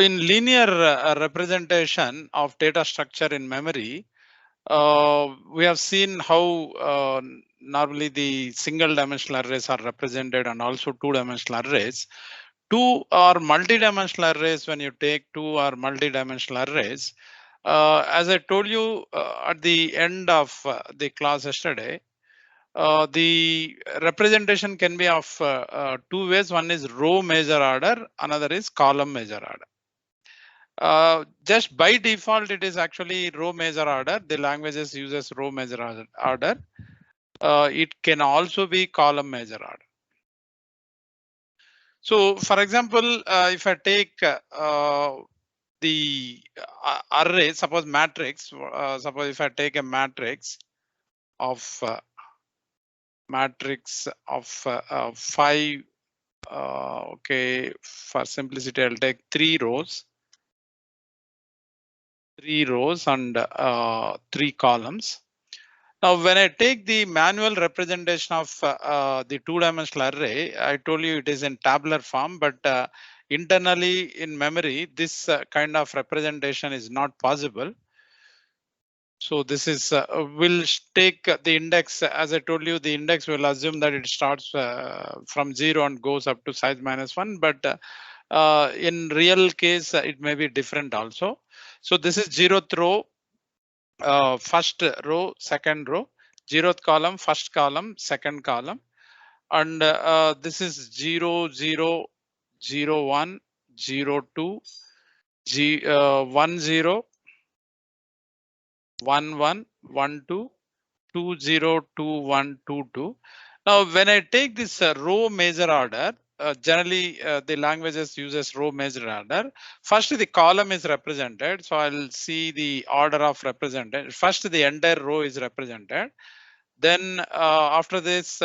In linear representation of data structure in memory, we have seen how normally the single dimensional arrays are represented and also two-dimensional arrays. Two or multi-dimensional arrays, when you take two or multi-dimensional arrays, as I told you at the end of the class yesterday, the representation can be of two ways. One is row measure order, another is column measure order. Just by default, it is actually row measure order. The languages uses row measure order. It can also be column measure order. So, for example, if I take the array, suppose matrix, suppose if I take a matrix of 5, okay, for simplicity, I'll take 3 rows and 3 columns. Now, when I take the manual representation of the two-dimensional array, I told you it is in tabular form, but internally in memory, this kind of representation is not possible. So this is will take the index. As I told you, the index will assume that it starts from 0 and goes up to size -1, but in real case, it may be different also. So this is 0th row, first row, second row, 0th column, first column, second column, and this is 0, 0, 0, 1, 0, 2, 1, 0, 1, 1, 1, 2, 2, 0, 2, 1, 2, 2. Now, when I take this row measure order, generally the languages uses row measure order. First, the column is represented. So I'll see the order of represented. First, the entire row is represented. Then after this,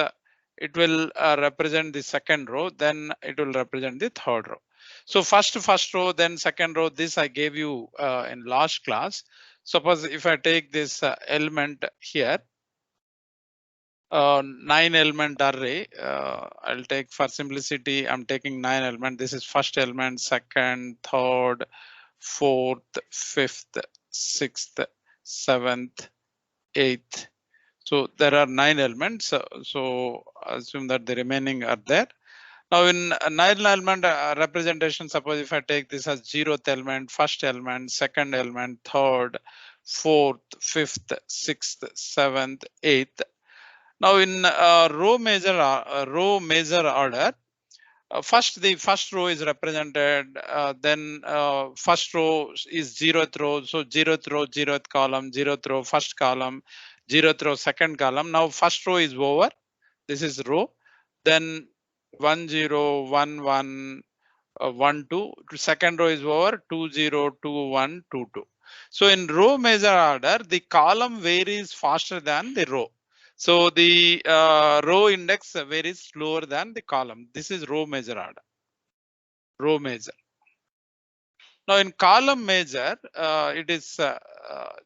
it will represent the second row. Then it will represent the third row. So first row, then second row. This I gave you in last class. Suppose if I take this element here, 9 element array, I'll take for simplicity, I'm taking 9 element. This is first element, second, third, fourth, fifth, sixth, seventh, eighth. So there are 9 elements. So assume that the remaining are there. Now in a 9 element representation, suppose if I take this as 0th element, first element, second element, third, fourth, fifth, sixth, seventh, eighth. Now in row measure order, first the first row is represented, then first row is 0th row, so 0th row, 0th column, 0th row, first column, 0th row, second column. Now first row is over, this is row, then 1 0 1 1 1 2, second row is over, 2 0 2 1 2 2. So in row measure order, the column varies faster than the row. So the row index varies slower than the column. This is row measure order. Row measure. Now in column measure, it is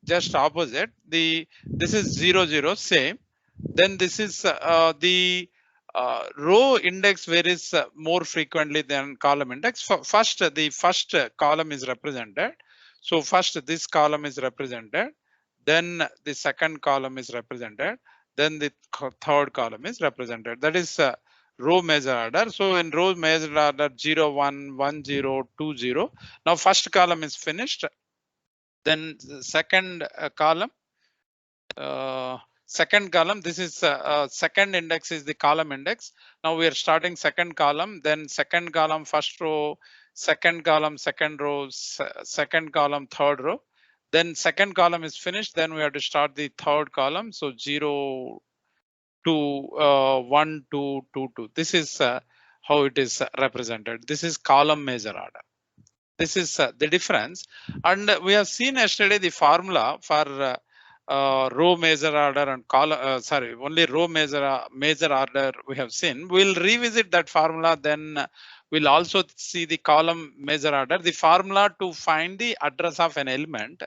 just opposite. This is 0 0, same. Then this is the row index varies more frequently than column index. First, the first column is represented. So first this column is represented. Then the second column is represented. Then the third column is represented. That is row measure order. So in row measure order 0 1 1 0 2 0. Now first column is finished. Then the second column. Second column, this is second index is the column index. Now we are starting second column, then second column, first row, second column, second row, second column, third row. Then second column is finished, then we have to start the third column. So 0, 2, 1, 2, 2, 2. This is how it is represented. This is column measure order. This is the difference. And we have seen yesterday the formula for row measure order and column, sorry, only row measure order we have seen. We'll revisit that formula, then we'll also see the column measure order. The formula to find the address of an element.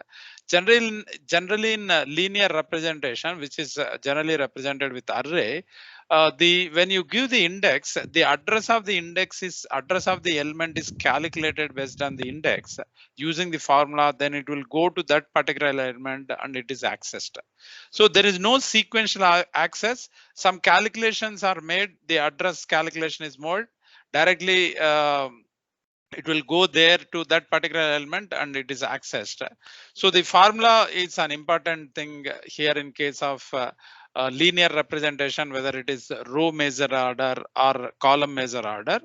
Generally in linear representation, which is generally represented with array, when you give the index, the address of the element is calculated based on the index using the formula. Then it will go to that particular element and it is accessed. So there is no sequential access. Some calculations are made. The address calculation is made directly. It will go there to that particular element and it is accessed. So the formula is an important thing here in case of linear representation, whether it is row measure order or column measure order.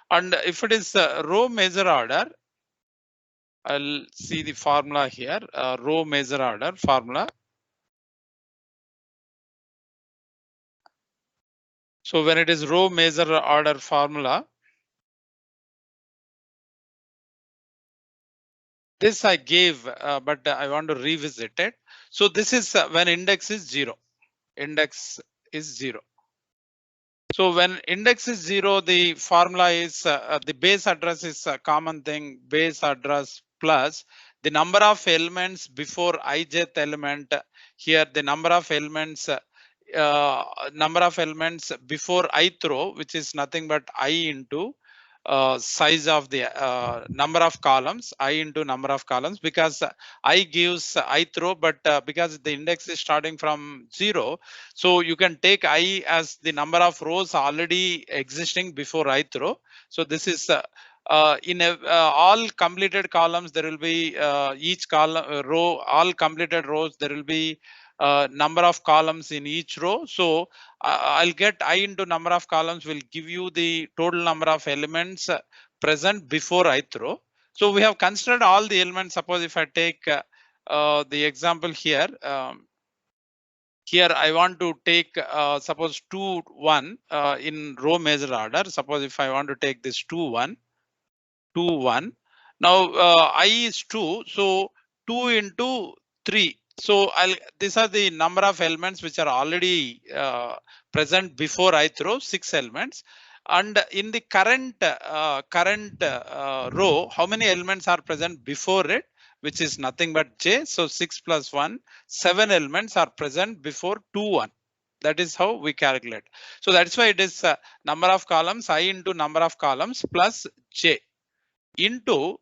And if it is row measure order, I'll see the formula here, row measure order formula. So when it is row measure order formula, this I gave, but I want to revisit it. So this is when index is 0. Index is 0. So when index is 0, the formula is the base address is a common thing, base address plus the number of elements before ijth element. Here the number of elements before ith row, which is nothing but I into size of the number of columns, I into number of columns, because I gives ith row, but because the index is starting from 0, so you can take I as the number of rows already existing before ith row. So this is in all completed columns, there will be each column row, all completed rows, there will be number of columns in each row. So I'll get I into number of columns will give you the total number of elements present before ith row. So we have considered all the elements. Suppose if I take the example here, here I want to take suppose 2, 1 in row measure order. Suppose if I want to take this 2, 1, 2, 1. Now I is 2, so 2 into 3. So these are the number of elements which are already present before ith row, 6 elements. And in the current row, how many elements are present before it, which is nothing but j. So 6 plus 1, 7 elements are present before 2, 1. That is how we calculate. So that's why it is number of columns I into number of columns plus j into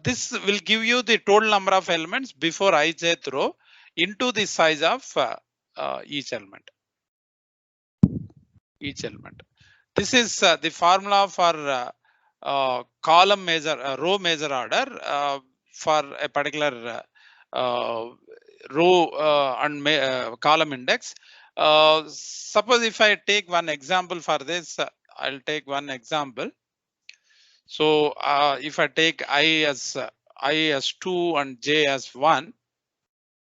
this will give you the total number of elements before ijth row into the size of each element. This is the formula for column measure, row measure order for a particular row and column index. Suppose if I take one example for this, I'll take one example. So if I take I as 2 and j as 1.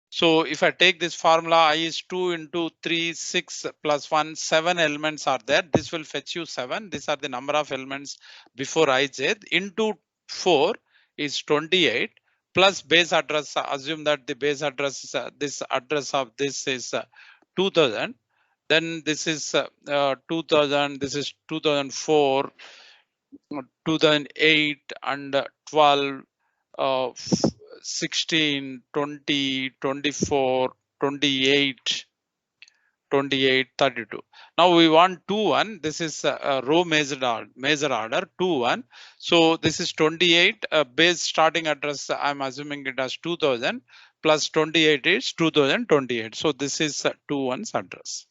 So if I take this formula, I is 2 into 3, 6 plus 1, 7 elements are there. This will fetch you 7. These are the number of elements before ij. Into 4 is 28 plus base address. Assume that the base address, this address of this is 2000. Then this is 2000. This is 2004. 2008 and 12, 16, 20, 24, 28, 28, 32. Now we want 2, 1. This is a row measure order 2, 1. So this is 28 base starting address. I'm assuming it as 2000 plus 28 is 2028. So this is 2, 1's address.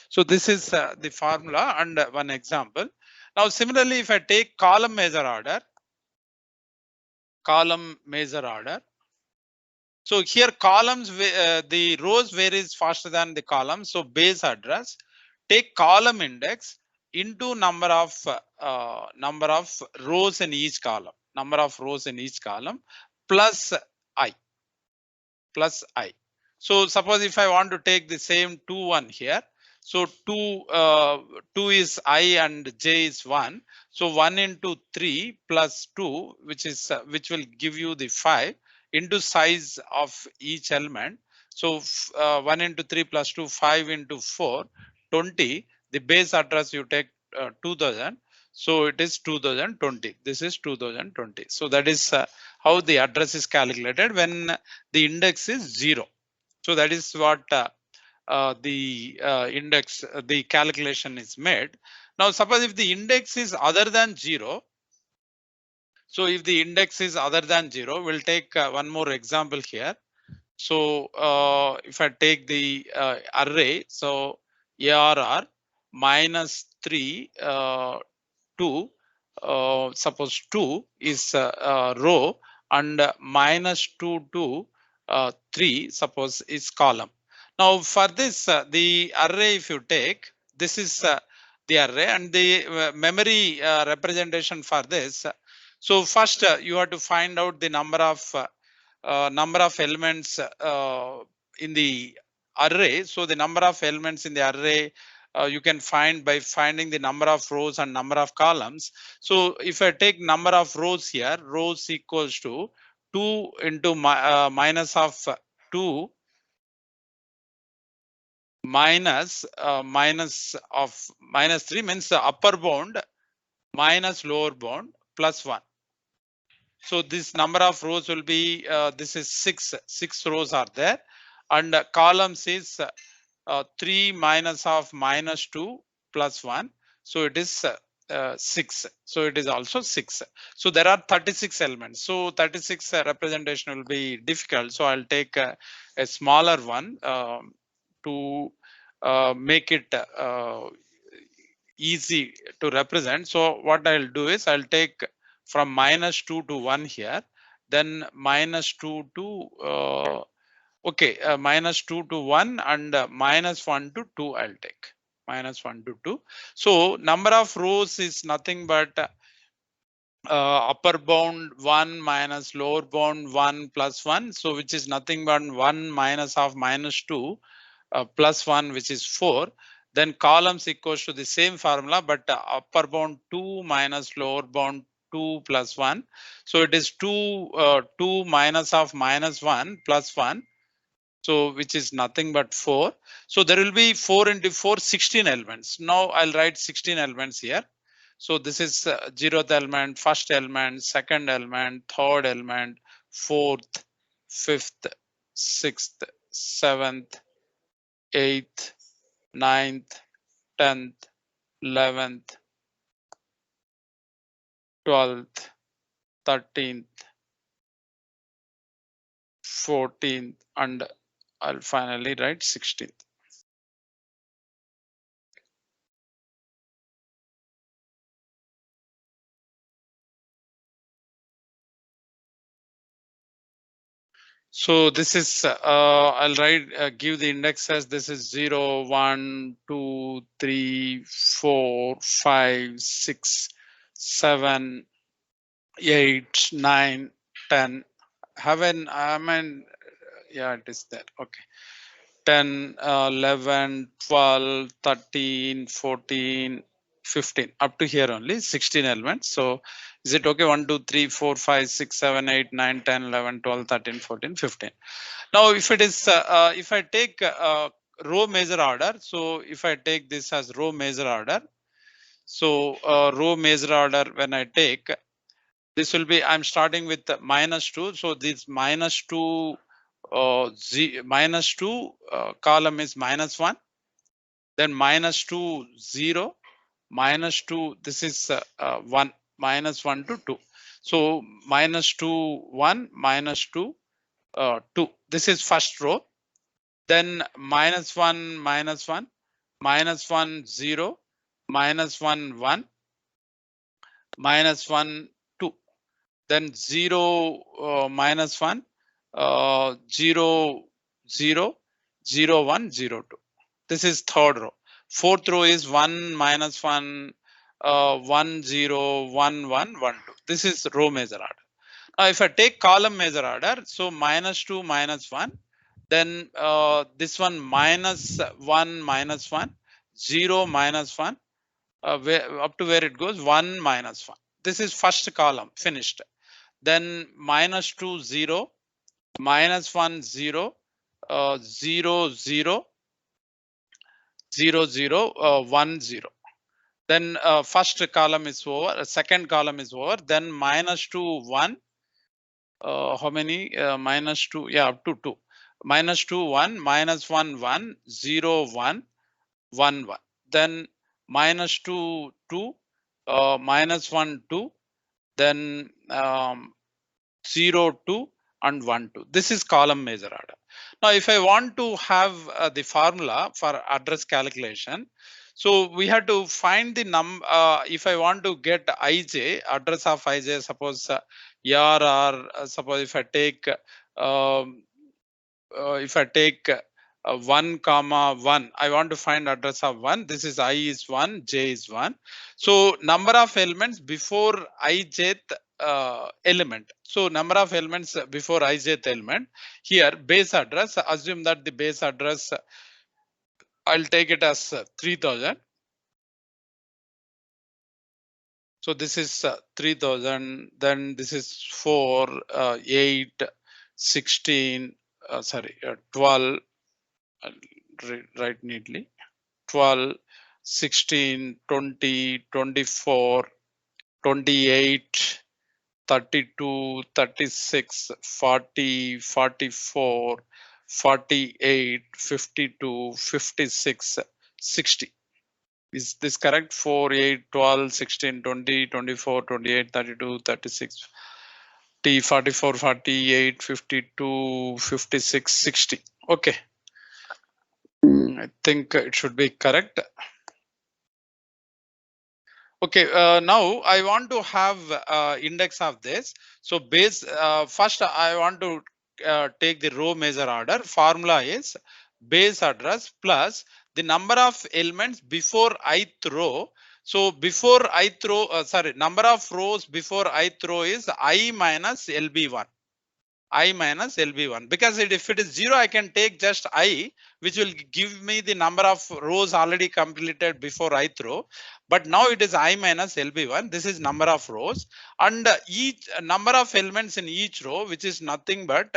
So this is the formula and one example. Now similarly, if I take column measure order. So here columns, the rows varies faster than the columns. So base address, take column index into number of rows in each column, plus I. So suppose if I want to take the same 2, 1 here. So 2 is I and j is 1. So 1 into 3 plus 2, which will give you the 5 into size of each element. So 1 into 3 plus 2, 5 into 4, 20. The base address you take 2000. So it is 2020. This is 2020. So that is how the address is calculated when the index is 0. So that is what the index, the calculation is made. Now, suppose if the index is other than 0. So if the index is other than 0, we'll take one more example here. So if I take the array, so ARR minus 3, 2, suppose 2 is row, and minus 2 to 3 suppose is column. Now for this, the array, if you take, this is the array, and the memory representation for this. So first you have to find out the number of elements in the array. So the number of elements in the array you can find by finding the number of rows and number of columns. So if I take number of rows here, rows equals to 2 into minus of 2 minus minus 3 means the upper bound minus lower bound plus 1. So this number of rows will be, this is 6 rows are there, and columns is 3 minus of minus 2 plus 1. So it is 6. So it is also 6. So there are 36 elements. So 36 representation will be difficult. So I'll take a smaller one to make it easy to represent. So what I'll do is I'll take from minus 2 to 1 here, then minus 2 to minus 2 to 1, and minus 1 to 2 I'll take. Minus 1 to 2. So number of rows is nothing but upper bound 1 minus lower bound 1 plus 1. So which is nothing but 1 minus of minus 2 plus 1, which is 4. Then columns equals to the same formula, but upper bound 2 minus lower bound 2 plus 1. So it is 2 minus of minus 1 plus 1. So which is nothing but 4. So there will be 4 into 4, 16 elements. Now I'll write 16 elements here. So this is 0th element, first element, second element, third element, fourth, fifth, sixth, seventh, 8th, 9th, 10th, 11th, 12th, 13th, 14th, and I'll finally write 16th. So this is I'll write give the index as this is 0, 1, 2, 3, 4, 5, 6, 7, 8, 9, 10. Yeah, it is there. Okay. 10, 11, 12, 13, 14, 15, up to here only 16 elements. So is it okay? 1, 2, 3, 4, 5, 6, 7, 8, 9, 10, 11, 12, 13, 14, 15. Now, if it is, if I take row measure order, so if I take this as row measure order, so row measure order, when I take, this will be, I'm starting with minus 2. So this minus 2, minus 2 column is minus 1, then minus 2, 0, minus 2, this is 1, minus 1 to 2. So minus 2, 1, minus 2, 2. This is first row. Then minus 1, minus 1, minus 1, 0, minus 1, 1, minus 1, 2. Then 0, minus 1, 0, 0, 0, 1, 0, 2. This is third row. Fourth row is 1, minus 1, 1, 0, 1, 1, 1, 2. This is row measure order. Now, if I take column measure order, so minus 2, minus 1, then this one minus 1, minus 1, 0, minus 1, up to where it goes, 1, minus 1. This is first column finished. Then minus 2, 0, minus 1, 0, 0, 0, 0, 0, 1, 0. Then first column is over, second column is over. Then minus 2, 1. How many? Minus 2, yeah, up to 2. -2 1, -1 1, 0 1, 1 1. Then -2 2, -1 2, then 0 2 and 1 2. This is column major order. Now if I want to have the formula for address calculation, so we have to find the if I want to get ij, address of ij, suppose AR, or suppose if I take 1 comma 1, I want to find address of 1. This is I is 1, j is 1. So number of elements before ijth element. So number of elements before ijth element. Here base address, assume that the base address, I'll take it as 3000. So this is 3000, then this is 4, 8, 16, 12, I'll write neatly, 12, 16, 20, 24, 28, 32, 36, 40, 44, 48, 52, 56, 60. Is this correct? 4, 8, 12, 16, 20, 24, 28, 32, 36, 44, 48, 52, 56, 60. Okay. I think it should be correct. Okay, now I want to have index of this. So base, first I want to take the row measure order. Formula is base address plus the number of elements before ith row. So before ith row, number of rows before ith row is I minus LB1. I minus LB1, because if it is 0, I can take just I, which will give me the number of rows already completed before ith row. But now it is I minus LB1. This is number of rows, and each number of elements in each row, which is nothing but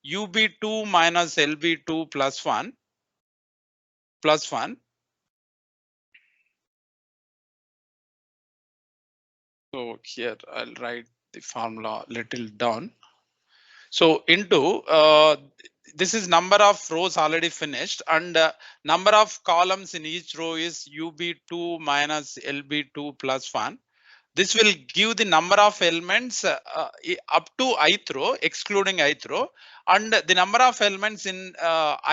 UB2 minus LB2 plus 1 plus 1. So here I'll write the formula little down. So into this is number of rows already finished, and number of columns in each row is UB2 minus LB2 plus 1. This will give the number of elements up to ith row, excluding ith row, and the number of elements in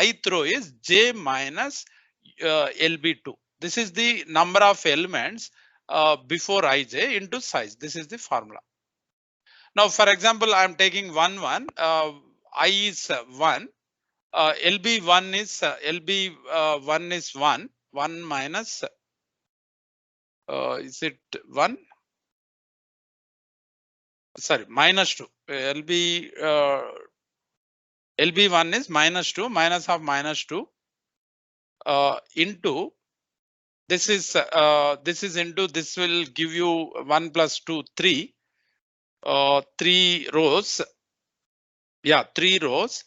ith row is j minus LB2. This is the number of elements before ij into size. This is the formula. Now, for example, I'm taking 1 1. I is 1. LB1 is LB1 is 1. 1 minus. Is it 1? Sorry, minus 2. LB1 is minus 2. Minus of minus 2 into. This is into. This will give you 1 plus 2 3. 3 rows. Yeah, 3 rows.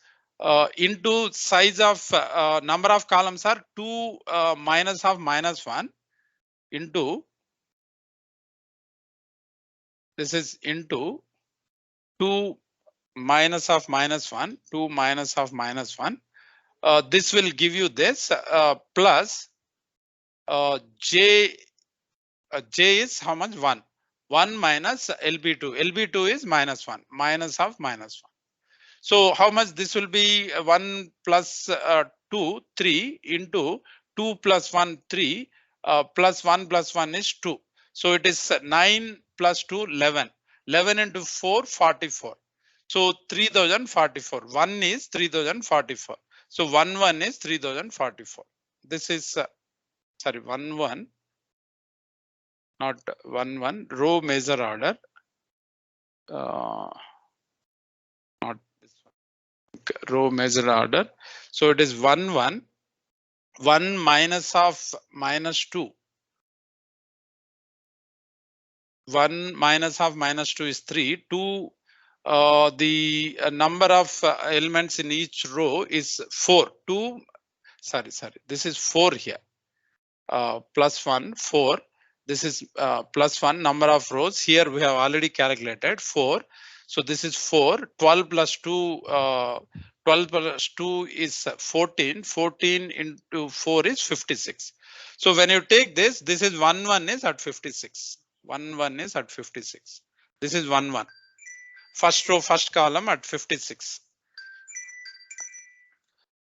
Into size of number of columns are 2 minus of minus 1 into, this is into 2 minus of minus 1, 2 minus of minus 1. This will give you this plus j is how much? 1. 1 minus LB2. LB2 is minus 1, minus of minus 1. So how much this will be? 1 plus 2, 3 into 2 plus 1, 3 plus 1 plus 1 is 2. So it is 9 plus 2, 11. 11 into 4, 44. So 3044. 1 is 3044. So 1 1 is 3044. This is sorry, 1 1, not 1 1, row measure order. Not this one. Row measure order. So it is 1 1. 1 minus of minus 2. 1 minus of minus 2 is 3. 2. The number of elements in each row is 4. 2. Sorry. This is 4 here. Plus 1, 4. This is plus 1 number of rows. Here we have already calculated 4. So this is 4. 12 plus 2, 12 plus 2 is 14. 14 into 4 is 56. So when you take this, this is 1 1 is at 56. 1 1 is at 56. This is 1 1. First row, first column at 56.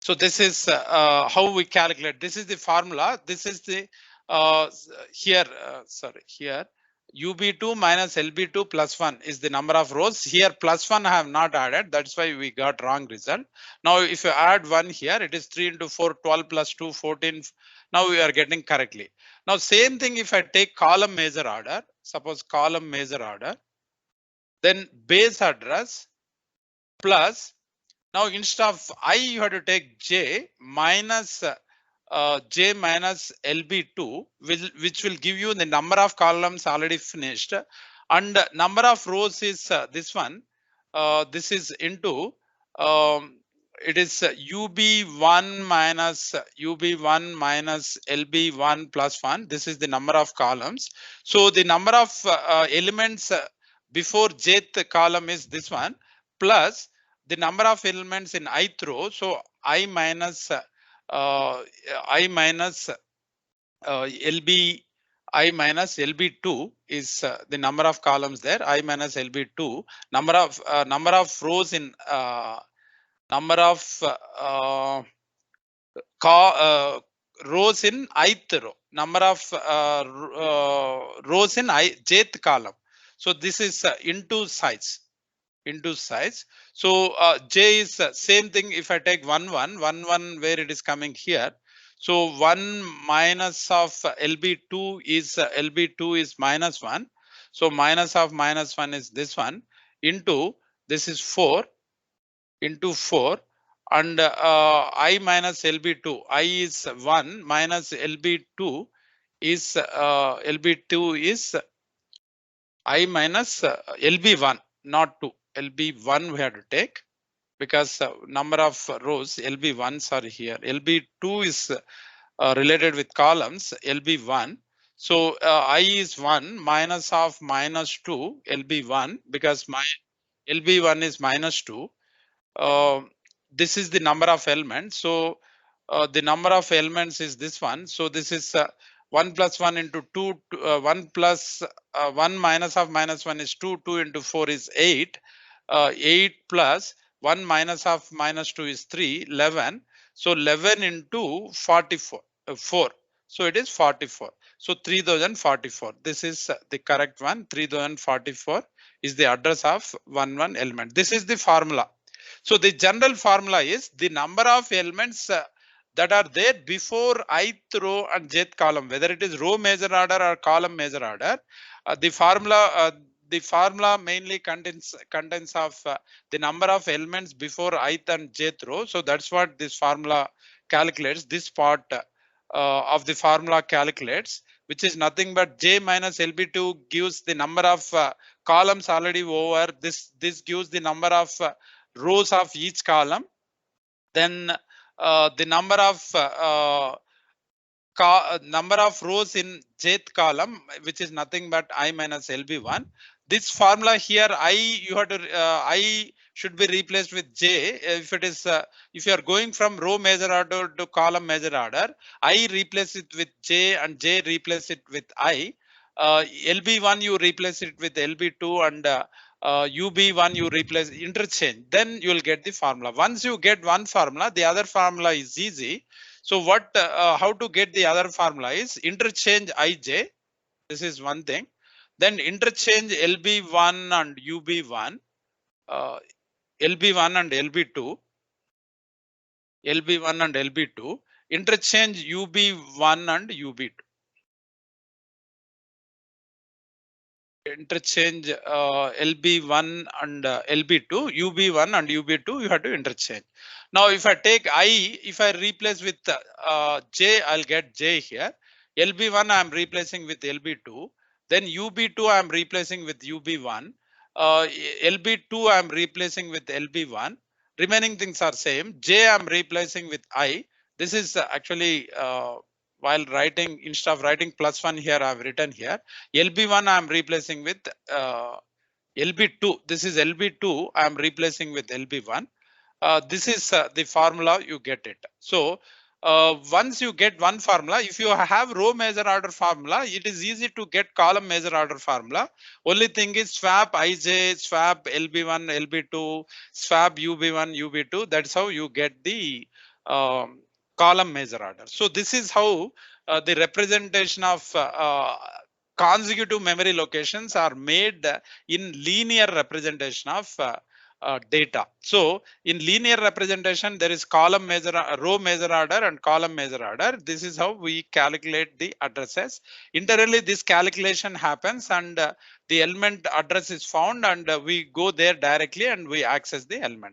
So this is how we calculate. This is the formula. This is the here. Here UB2 minus LB2 plus 1 is the number of rows. Here plus 1 I have not added. That's why we got wrong result. Now if you add 1 here, it is 3 into 4, 12 plus 2, 14. Now we are getting correctly. Now same thing if I take column measure order. Suppose column measure order. Then base address plus. Now instead of I, you have to take J minus J minus LB2, which will give you the number of columns already finished, and number of rows is this one. This is into it is UB1 minus UB1 minus LB1 plus 1. This is the number of columns. So the number of elements before jth column is this one plus the number of elements in ith row. So I minus LB I minus LB2 is the number of columns there. I minus LB2 number of rows in number of rows in ith row. Number of rows in jth column. So this is into size. So J is same thing. If I take 1 1 where it is coming here. So 1 minus of LB2 is minus 1. So minus of minus 1 is this one into this is 4 into 4 and I minus LB2. I is 1 minus LB2 is I minus LB1 not 2. LB1 we have to take because number of rows LB1s are here. LB2 is related with columns LB1. So I is 1 minus of minus 2 LB1 because my LB1 is minus 2. This is the number of elements. So the number of elements is this one. So this is 1 plus 1 into 2, 1 plus 1 minus of minus 1 is 2, 2 into 4 is 8. 8 plus 1 minus of minus 2 is 3, 11. So 11 into 44, 4. So it is 44. So 3044. This is the correct one. 3044 is the address of 1 element. This is the formula. So the general formula is the number of elements that are there before ith row and jth column, whether it is row measure order or column measure order. The formula mainly contains of the number of elements before ith and jth row. So that's what this formula calculates. This part of the formula calculates, which is nothing but J minus LB2 gives the number of columns already over. This gives the number of rows of each column. Then the number of rows in jth column, which is nothing but I minus LB1. This formula here, you have to I should be replaced with J. If it is if you are going from row measure order to column measure order, I replace it with J and J replace it with I. LB1 you replace it with LB2 and UB1 you replace interchange. Then you will get the formula. Once you get one formula, the other formula is easy. So what how to get the other formula is interchange IJ. This is one thing. Then interchange LB1 and UB1, LB1 and LB2, LB1 and LB2, interchange UB1 and UB2. Interchange LB1 and LB2, UB1 and UB2, you have to interchange. Now, if I take if I replace with J, I'll get J here. LB1 I'm replacing with LB2. Then UB2 I'm replacing with UB1. LB2 I'm replacing with LB1. Remaining things are same. J I'm replacing with I. This is actually while writing, instead of writing plus 1 here, I've written here. LB1 I'm replacing with LB2. This is LB2 I'm replacing with LB1. This is the formula, you get it. So once you get one formula, if you have row measure order formula, it is easy to get column measure order formula. Only thing is swap ij, swap lb1, lb2, swap ub1, ub2. That's how you get the column measure order. So this is how the representation of consecutive memory locations are made in linear representation of data. So in linear representation, there is column measure, row measure order and column measure order. This is how we calculate the addresses. Internally, this calculation happens and the element address is found, and we go there directly and we access the element.